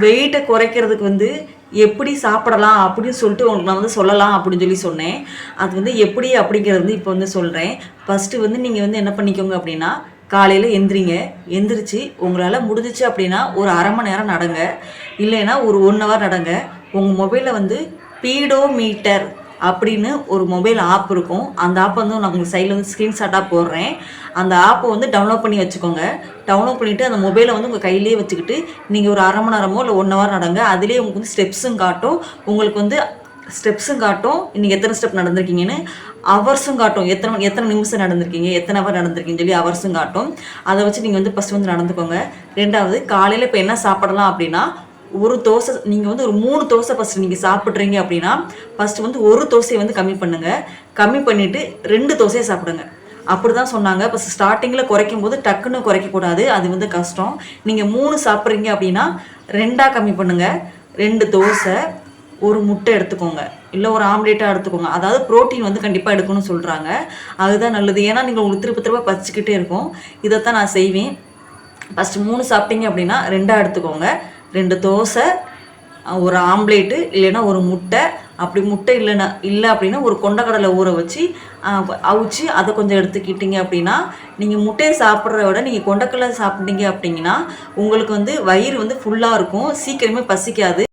வெயிட்டை குறைக்கிறதுக்கு வந்து எப்படி சாப்பிடலாம் அப்படின்னு சொல்லிட்டு உங்களுக்கு நான் வந்து சொல்லலாம் அப்படின்னு சொன்னேன். அது வந்து எப்படி அப்படிங்கிறது வந்து இப்போ வந்து சொல்கிறேன். ஃபஸ்ட்டு வந்து நீங்கள் வந்து என்ன பண்ணிக்கோங்க அப்படின்னா, காலையில் எந்திரிங்க. எந்திரிச்சு உங்களால் முடிஞ்சிச்சு அப்படின்னா ஒரு அரை மணி நேரம் நடங்க. இல்லைன்னா ஒரு 1 ஹவர் நடங்க. உங்கள் மொபைலில் வந்து பீடோமீட்டர் அப்படின்னு ஒரு மொபைல் ஆப் இருக்கும். அந்த ஆப் வந்து நான் உங்கள் சைடில் வந்து ஸ்க்ரீன்ஷாட்டாக போடுறேன். அந்த ஆப்பை வந்து டவுன்லோட் பண்ணி வச்சுக்கோங்க. டவுன்லோட் பண்ணிவிட்டு அந்த மொபைலை வந்து உங்கள் கையிலேயே வச்சுக்கிட்டு நீங்கள் ஒரு அரை மணி நேரமோ இல்லை 1 ஹவர் நடங்க. அதுலேயே உங்களுக்கு வந்து ஸ்டெப்ஸும் காட்டும். உங்களுக்கு வந்து ஸ்டெப்ஸும் காட்டும், நீங்கள் எத்தனை ஸ்டெப் நடந்திருக்கீங்கன்னு. ஹவர்ஸும் காட்டும், எத்தனை நிமிஷம் நடந்திருக்கீங்க, எத்தனை ஹவர் நடந்திருக்கீங்கன்னு சொல்லி ஹவர்ஸும் காட்டும். அதை வச்சு நீங்கள் வந்து ஃபஸ்ட்டு வந்து நடந்துக்கோங்க. 2வது, காலையில் இப்போ என்ன சாப்பிடலாம் அப்படின்னா, ஒரு தோசை நீங்கள் வந்து ஒரு 3 தோசை ஃபஸ்ட்டு நீங்கள் சாப்பிட்றீங்க அப்படின்னா, ஃபஸ்ட்டு வந்து ஒரு தோசையை வந்து கம்மி பண்ணுங்கள். கம்மி பண்ணிவிட்டு 2 தோசையை சாப்பிடுங்க. அப்படி தான் சொன்னாங்க. இப்போ ஸ்டார்டிங்கில் குறைக்கும் போது டக்குன்னு குறைக்கக்கூடாது, அது வந்து கஷ்டம். நீங்கள் 3 சாப்பிட்றீங்க அப்படின்னா 2ஆக கம்மி பண்ணுங்கள். 2 தோசை, ஒரு முட்டை எடுத்துக்கோங்க, இல்லை ஒரு ஆம்லேட்டாக எடுத்துக்கோங்க. அதாவது ப்ரோட்டீன் வந்து கண்டிப்பாக எடுக்கணும்னு சொல்கிறாங்க. அதுதான் நல்லது. ஏன்னா நீங்கள் உங்களுக்கு திருப்ப திருப்ப பச்சிக்கிட்டே இருக்கும். இதைத்தான் நான் செய்வேன். ஃபஸ்ட்டு 3 சாப்பிட்டீங்க அப்படின்னா 2ஆக எடுத்துக்கோங்க. 2 தோசை, ஒரு ஆம்லேட்டு, இல்லைன்னா ஒரு முட்டை. அப்படி முட்டை இல்லை அப்படின்னா ஒரு கொண்டக்கடலை ஊற வச்சு அவிச்சு அதை கொஞ்சம் எடுத்துக்கிட்டீங்க அப்படின்னா, நீங்கள் முட்டையை சாப்பிட்றத விட நீங்கள் கொண்டக்கடலை சாப்பிட்டீங்க அப்படிங்கன்னா உங்களுக்கு வந்து வயிறு வந்து ஃபுல்லாக இருக்கும், சீக்கிரமே பசிக்காது.